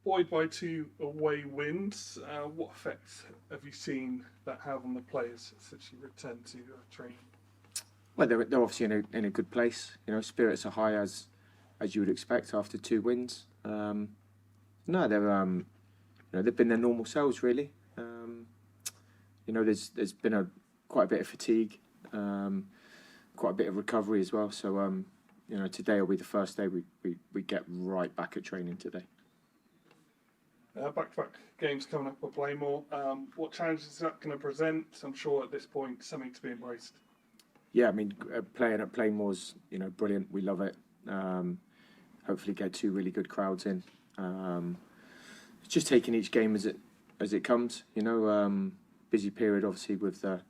Buoyed by two away wins, what effect have you seen that have on the players since you returned to training? Well, they're obviously in a good place. Spirits are high as you would expect after two wins. No, they've been their normal selves really. There's been quite a bit of fatigue, quite a bit of recovery as well. So today will be the first day we get right back at training today. Back-to-back games coming up for Plainmoor. What challenges is that going to present? I'm sure at this point something to be embraced. Yeah, I mean, playing at Plainmoor's brilliant. We love it. Hopefully, get two really good crowds in. It's just taking each game as it comes. Busy period obviously with the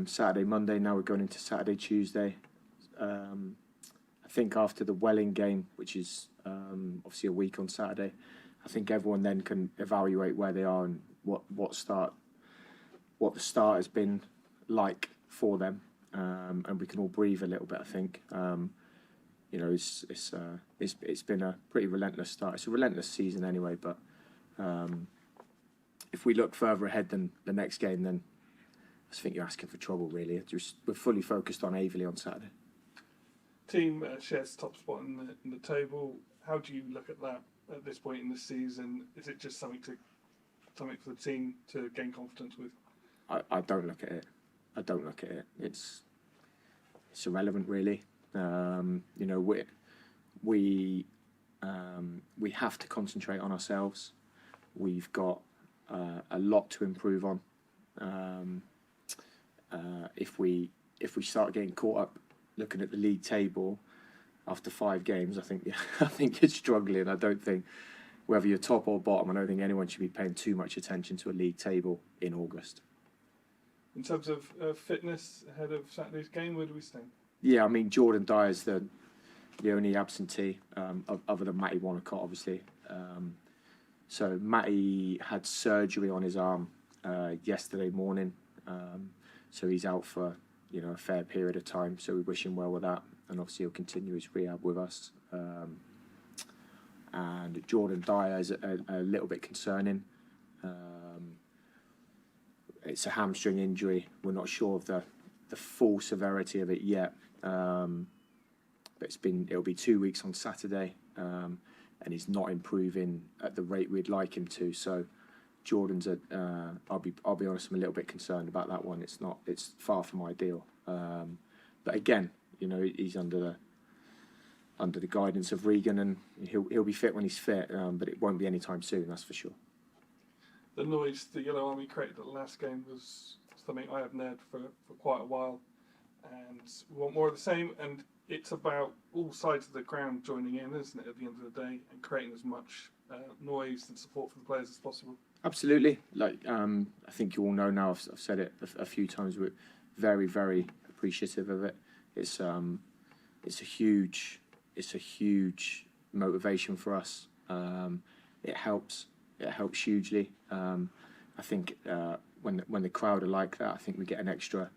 Saturday, Monday. Now we're going into Saturday, Tuesday. I think after the Welling game, which is obviously a week on Saturday, I think everyone then can evaluate where they are and what the start has been like for them, and we can all breathe a little bit. I think it's been a pretty relentless start. It's a relentless season anyway, but if we look further ahead than the next game, then I think you're asking for trouble really. We're fully focused on Aveley on Saturday. Team shares top spot in the table. How do you look at that at this point in the season? Is it just something for the team to gain confidence with? I don't look at it. I don't look at it. It's irrelevant really. We have to concentrate on ourselves. We've got a lot to improve on. If we start getting caught up looking at the league table after 5 games, I think you're struggling. I don't think whether you're top or bottom, I don't think anyone should be paying too much attention to a league table in August. In terms of fitness ahead of Saturday's game, where do we stand? Yeah, I mean Jordan Dyer's the only absentee other than Matty Wanacott, obviously. So Matty had surgery on his arm yesterday morning, so he's out for a fair period of time. So we wish him well with that, and obviously he'll continue his rehab with us. And Jordan Dyer is a little bit concerning. It's a hamstring injury. We're not sure of the full severity of it yet, but it'll be 2 weeks on Saturday, and he's not improving at the rate we'd like him to. So Jordan's I'll be honest, I'm a little bit concerned about that one. It's far from ideal, but again, he's under the guidance of Regan, and he'll be fit when he's fit, but it won't be anytime soon, that's for sure. The noise the Yellow Army created at the last game was something I have nared for quite a while, and we want more of the same. And it's about all sides of the ground joining in, isn't it, at the end of the day, and creating as much noise and support for the players as possible. Absolutely. I think you all know now. I've said it a few times. We're very, very appreciative of it. It's a huge motivation for us. It helps hugely. I think when the crowd are like that, I think we get an extra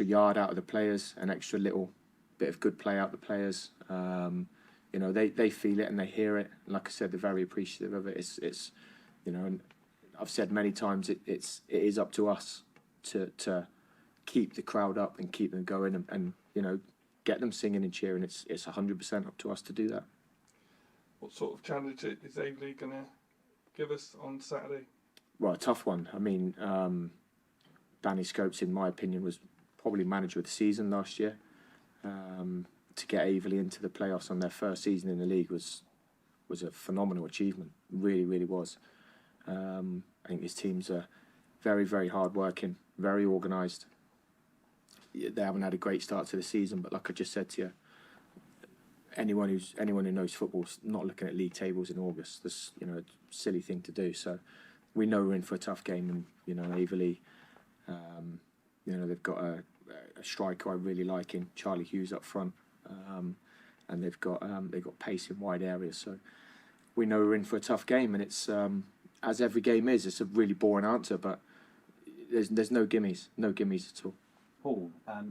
yard out of the players, an extra little bit of good play out of the players. They feel it and they hear it. And like I said, they're very appreciative of it. It's and I've said many times it is up to us to keep the crowd up and keep them going and get them singing and cheering. It's 100% up to us to do that. What sort of challenge is Aveley going to give us on Saturday? Well, a tough one. I mean, Danny Scopes, in my opinion, was probably manager of the season last year. To get Aveley into the playoffs on their first season in the league was a phenomenal achievement. Really, really was. I think his teams are very, very hard-working, very organised. They haven't had a great start to the season, but like I just said to you, anyone who knows football's not looking at league tables in August. That's a silly thing to do. So we know we're in for a tough game, and Aveley, they've got a striker I really like in Charlie Hughes up front, and they've got pace in wide areas. So we know we're in for a tough game, and it's as every game is. It's a really boring answer, but there's no gimmies at all. Paul,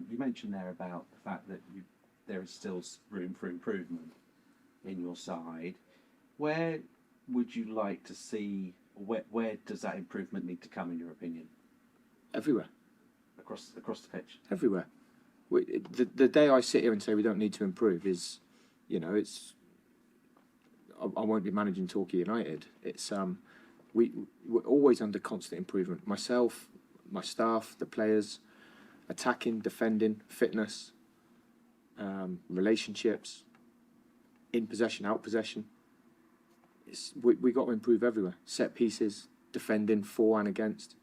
you mentioned there about the fact that there is still room for improvement in your side. Where would you like to see? Where does that improvement need to come, in your opinion? Everywhere. Across the pitch. Everywhere. The day I sit here and say we don't need to improve is, it's. I won't be managing Torquay United. It's we're always under constant improvement. Myself, my staff, the players, attacking, defending, fitness, relationships, in possession, out possession. We got to improve everywhere. Set pieces, defending, for and against,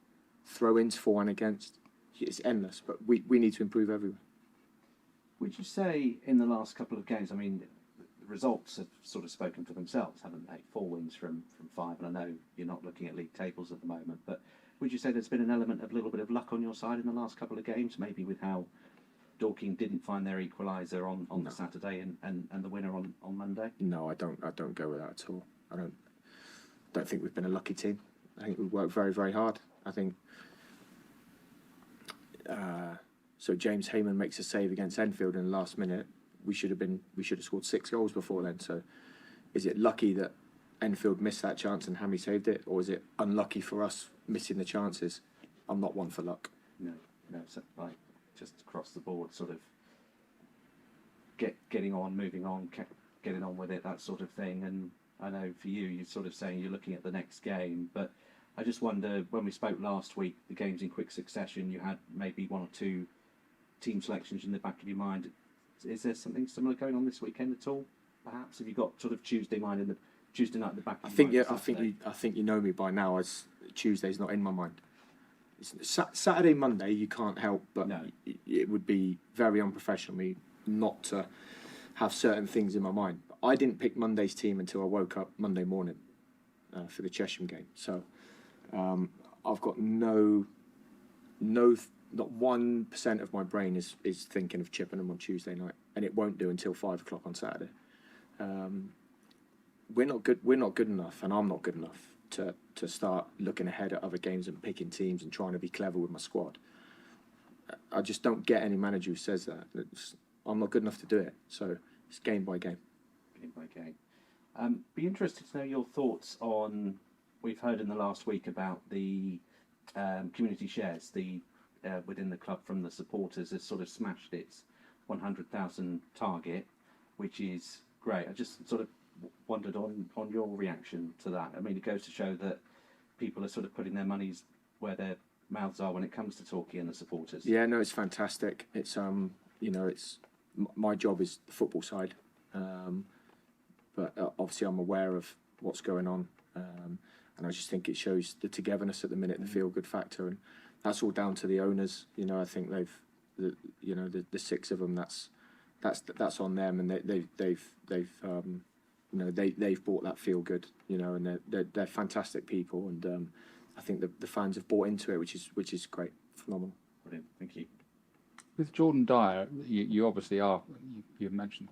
throw-ins, for and against. It's endless, but we need to improve everywhere. Would you say in the last couple of games, I mean, the results have sort of spoken for themselves, haven't they? 4 wins from 5, and I know you're not looking at league tables at the moment, but would you say there's been an element of a little bit of luck on your side in the last couple of games, maybe with how Dorking didn't find their equaliser on the Saturday and the winner on Monday? No, I don't go with that at all. I don't think we've been a lucky team. I think we've worked very, very hard. I think so James Heyman makes a save against Enfield in the last minute. We should have scored 6 goals before then. So is it lucky that Enfield missed that chance and Hammy saved it, or is it unlucky for us missing the chances? I'm not one for luck. No, so like just across the board, sort of getting on, moving on, getting on with it, that sort of thing. And I know for you, you're sort of saying you're looking at the next game, but I just wonder, when we spoke last week, the games in quick succession, you had maybe 1 or 2 team selections in the back of your mind. Is there something similar going on this weekend at all? Perhaps have you got sort of Tuesday night in the back of your mind? I think you know me by now. As Tuesday's not in my mind. Saturday, Monday, you can't help, but no. It would be very unprofessional of me not to have certain things in my mind. I didn't pick Monday's team until I woke up Monday morning for the Chesham game. So I've got not 1% of my brain is thinking of Chippenham on Tuesday night, and it won't do until 5 o'clock on Saturday. We're not good enough, and I'm not good enough to start looking ahead at other games and picking teams and trying to be clever with my squad. I just don't get any manager who says that. I'm not good enough to do it. So it's game by game. Game by game. Be interested to know your thoughts on. We've heard in the last week about the community shares. Within the club from the supporters has sort of smashed its 100,000 target, which is great. I just sort of wondered on your reaction to that. I mean, it goes to show that people are sort of putting their monies where their mouths are when it comes to Torquay and the supporters. Yeah, no, it's fantastic. It's it's my job is the football side, but obviously I'm aware of what's going on, and I just think it shows the togetherness at the minute, the feel-good factor, and that's all down to the owners. I think the 6 of them. That's on them, and they've bought that feel good. And they're fantastic people, and I think the fans have bought into it, which is great, phenomenal. Brilliant, thank you. With Jordan Dyer, you obviously are. You've mentioned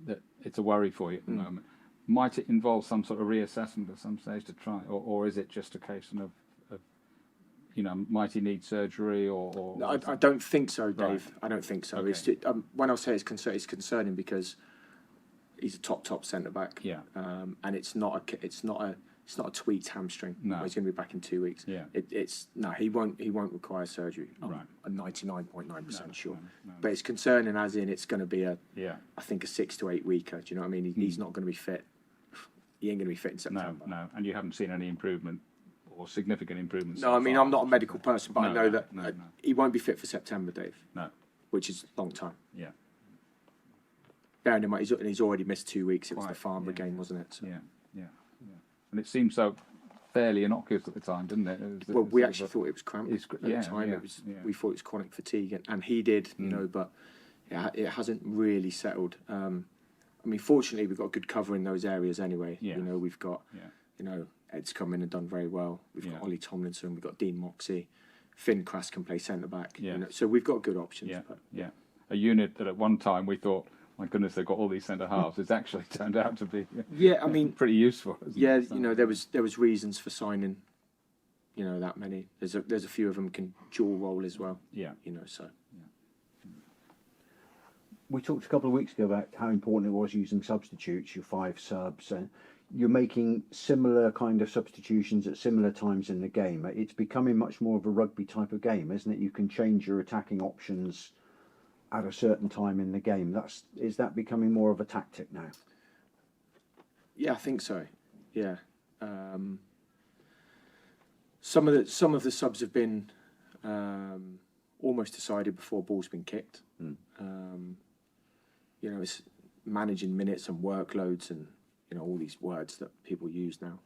that it's a worry for you at the moment. Might it involve some sort of reassessment at some stage to try, or is it just a case of might he need surgery or? No, I don't think so, Dave. Right. I don't think so. Okay. It's just, when I say it's concerning because he's a top centre back. Yeah. And it's not a tweaked hamstring. No. He's going to be back in 2 weeks. Yeah. He won't require surgery. Right. I'm 99.9% sure. No. But it's concerning as in it's going to be I think a 6 to 8 weeker. Do you know what I mean? He's not going to be fit. He ain't going to be fit in September. No. And you haven't seen any improvement or significant improvements. No, I mean, I'm not a medical person, but I know that no. he won't be fit for September, Dave. No. Which is a long time. Yeah. Bearing in mind, he's already missed 2 weeks. It was Quite, the Farnborough yeah. game, wasn't it? So. Yeah. And it seemed so fairly innocuous at the time, didn't it? Well, we actually thought it was cramp at the time. Yeah. We thought it was chronic fatigue, and he did, but it hasn't really settled. I mean, fortunately, we've got good cover in those areas anyway. Yeah. We've got, Ed's come in and done very well. We've got Ollie Tomlinson, we've got Dean Moxey, Finn Crass can play centre back. Yeah. So we've got good options. Yeah. A unit that at one time we thought, my goodness, they've got all these centre halves. It's actually turned out to be I mean, pretty useful. There was reasons for signing, that many. There's a few of them can dual role as well. Yeah. So. We talked a couple of weeks ago about how important it was using substitutes, your 5 subs, and you're making similar kind of substitutions at similar times in the game. It's becoming much more of a rugby type of game, isn't it? You can change your attacking options at a certain time in the game. Is that becoming more of a tactic now? Yeah, I think so. Yeah. Some of the subs have been almost decided before ball's been kicked. It's managing minutes and workloads and all these words that people use now.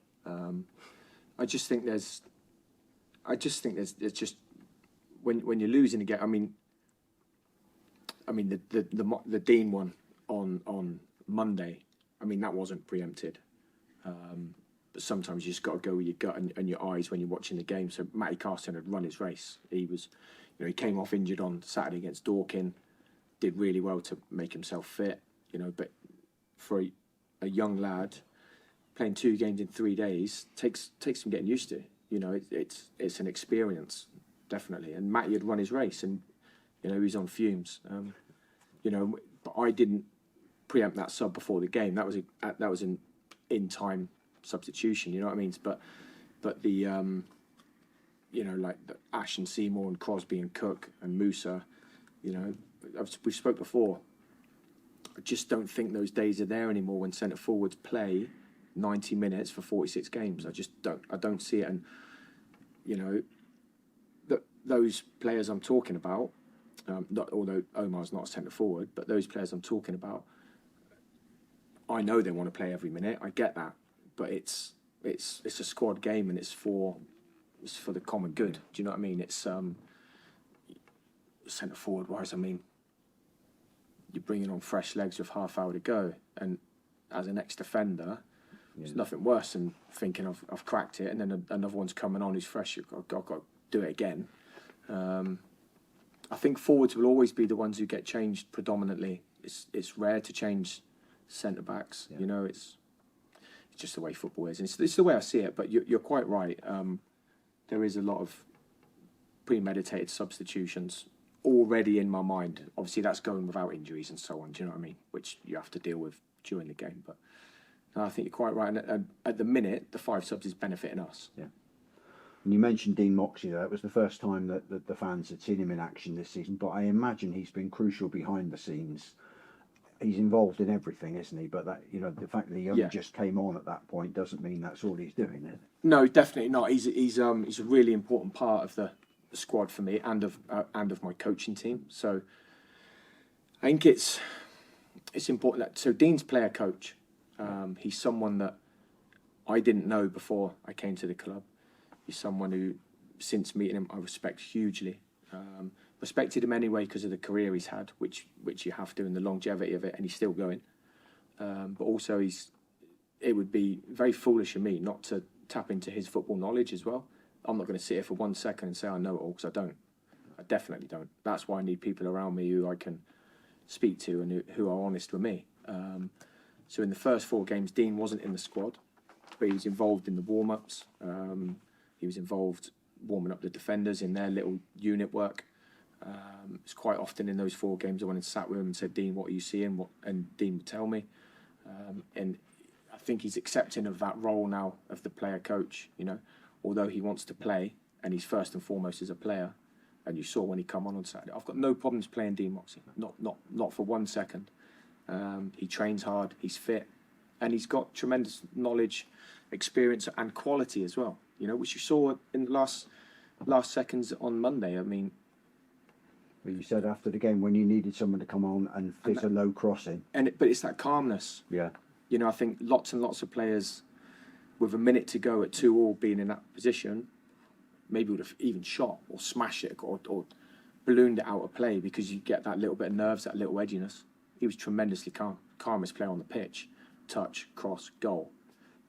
I just think there's just when you're losing a game. I mean the Dean one on Monday. I mean that wasn't preempted. But sometimes you just got to go with your gut and your eyes when you're watching the game. So Matty Carson had run his race. He was, he came off injured on Saturday against Dorking, did really well to make himself fit. But for a young lad playing 2 games in 3 days takes some getting used to. It's an experience definitely. And Matty had run his race, and he was on fumes. But I didn't preempt that sub before the game. That was an in time substitution, you know what I mean? But the like the Ash and Seymour and Crosby and Cook and Musa, we spoke before. I just don't think those days are there anymore when centre forwards play 90 minutes for 46 games. I don't see it. And those players I'm talking about, although Omar's not a centre forward, but those players I'm talking about, I know they want to play every minute. I get that. But it's a squad game, and it's for the common good. Do you know what I mean? It's centre forward wise. I mean, you're bringing on fresh legs with half hour to go, and as an ex-defender, there's nothing worse than thinking I've cracked it, and then another one's coming on who's fresh. I've got to do it again. I think forwards will always be the ones who get changed predominantly. It's rare to change centre backs. Yeah. It's just the way football is, and it's the way I see it. But you're quite right. There is a lot of premeditated substitutions already in my mind. Obviously, that's going without injuries and so on. Do you know what I mean? Which you have to deal with during the game. But no, I think you're quite right. And at the minute, the 5 subs is benefiting us. Yeah. And you mentioned Dean Moxey there. It was the first time that the fans had seen him in action this season. But I imagine he's been crucial behind the scenes. He's involved in everything, isn't he? But that the fact that he only just came on at that point doesn't mean that's all he's doing, is it? No, definitely not. He's a really important part of the squad for me and of my coaching team. So I think it's important. So Dean's player coach. He's someone that I didn't know before I came to the club. He's someone who, since meeting him, I respect hugely. Respected him anyway because of the career he's had, which you have to, and the longevity of it, and he's still going. But also, it would be very foolish of me not to tap into his football knowledge as well. I'm not going to sit here for 1 second and say I know it all, because I don't. I definitely don't. That's why I need people around me who I can speak to and who are honest with me. So in the first 4 games, Dean wasn't in the squad, but he was involved in the warm-ups. He was involved warming up the defenders in their little unit work. It's quite often in those 4 games I went and sat with him and said, Dean, what are you seeing? And Dean would tell me. And I think he's accepting of that role now of the player coach, although he wants to play and he's first and foremost as a player. And you saw when he come on Saturday, I've got no problems playing Dean Moxey, not for 1 second. He trains hard, he's fit, and he's got tremendous knowledge, experience and quality as well, which you saw in the last seconds on Monday. I mean, well, you said after the game when you needed someone to come on and fizz a low crossing. But it's that calmness. Yeah. I think lots and lots of players with a minute to go at 2-2 being in that position maybe would have even shot or smashed it or ballooned it out of play, because you get that little bit of nerves, that little edginess. He was tremendously calm. Calmest player on the pitch. Touch, cross, goal.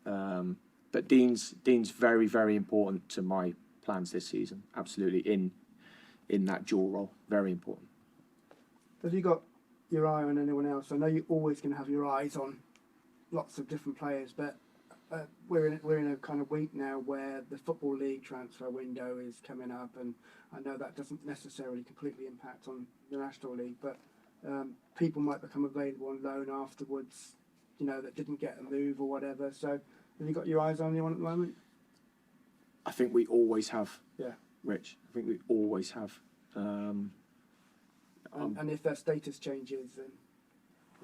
But Dean's very, very important to my plans this season. Absolutely in that dual role. Very important. Have you got your eye on anyone else? I know you're always going to have your eyes on lots of different players, but we're in a kind of week now where the Football League transfer window is coming up, and I know that doesn't necessarily completely impact on the National League, but people might become available on loan afterwards. that didn't get a move or whatever. So have you got your eyes on anyone at the moment? I think we always have. Yeah. Rich. I think we always have. And if their status changes, then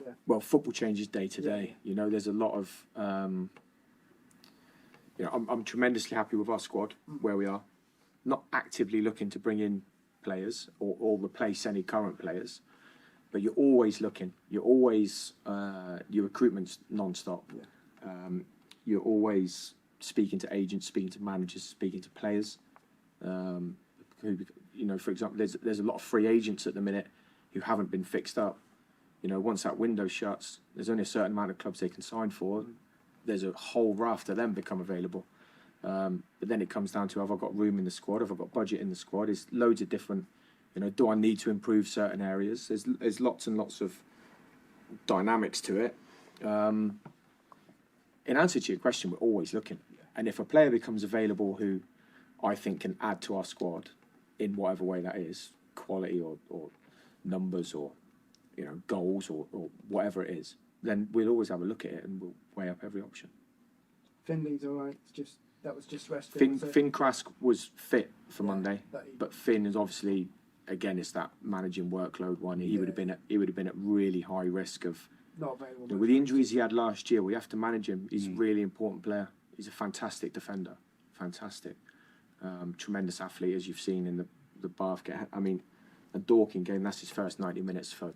yeah. Well, football changes day to day. There's a lot of. I'm tremendously happy with our squad where we are. Not actively looking to bring in players or replace any current players, but you're always looking. You're always your recruitment's non-stop. Yeah. You're always speaking to agents, speaking to managers, speaking to players. For example, there's a lot of free agents at the minute who haven't been fixed up. Once that window shuts, there's only a certain amount of clubs they can sign for. There's a whole raft of them become available. But then it comes down to, have I got room in the squad? Have I got budget in the squad? There's loads of different, do I need to improve certain areas? There's lots and lots of dynamics to it. In answer to your question, we're always looking. And if a player becomes available who I think can add to our squad in whatever way that is, quality or numbers or goals or whatever it is, then we'll always have a look at it and we'll weigh up every option. Finley's all right. That was just resting. Finn Krask was fit for Monday, but Finn is obviously, again, it's that managing workload one. He would have been at really high risk of not available. With the injuries he had last year, we have to manage him. He's a really important player. He's a fantastic defender, fantastic, tremendous athlete, as you've seen in the Bath game. I mean, a Dorking game. That's his first 90 minutes for a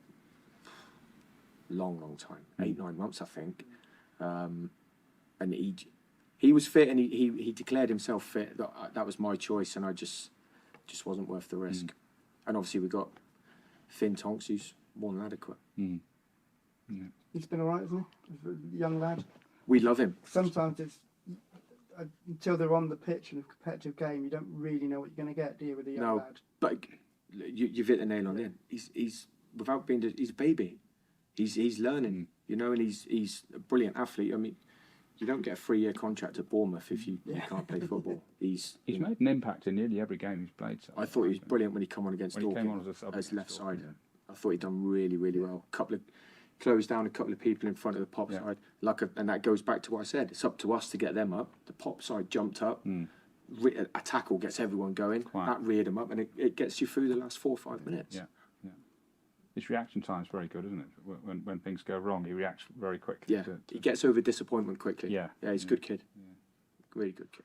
long time, 8-9 months, I think. And he was fit, and he declared himself fit. That was my choice, and I just wasn't worth the risk. And obviously we got Finn Tonks, who's more than adequate. Yeah. He's been all right, isn't he? A young lad. We love him. Sometimes it's until they're on the pitch in a competitive game, you don't really know what you're going to get, do you, with a young lad? But you've hit the nail on the end. He's without being he's a baby. He's learning, and he's a brilliant athlete. I mean, you don't get a 3-year contract at Bournemouth if you can't play football. He's made an impact in nearly every game he's played. So I thought he was brilliant when he came on against Dorking. He came on as a sub as left side. Yeah. I thought he'd done really, really well. Closed down a couple of people in front of the pop side. And that goes back to what I said. It's up to us to get them up. The pop side jumped up. A tackle gets everyone going. That reared them up, and it gets you through the last 4 or 5 minutes. Yeah. His reaction time is very good, isn't it? When things go wrong, he reacts very quickly. Yeah, he gets over disappointment quickly. Yeah, he's a good kid. Yeah. Really good kid.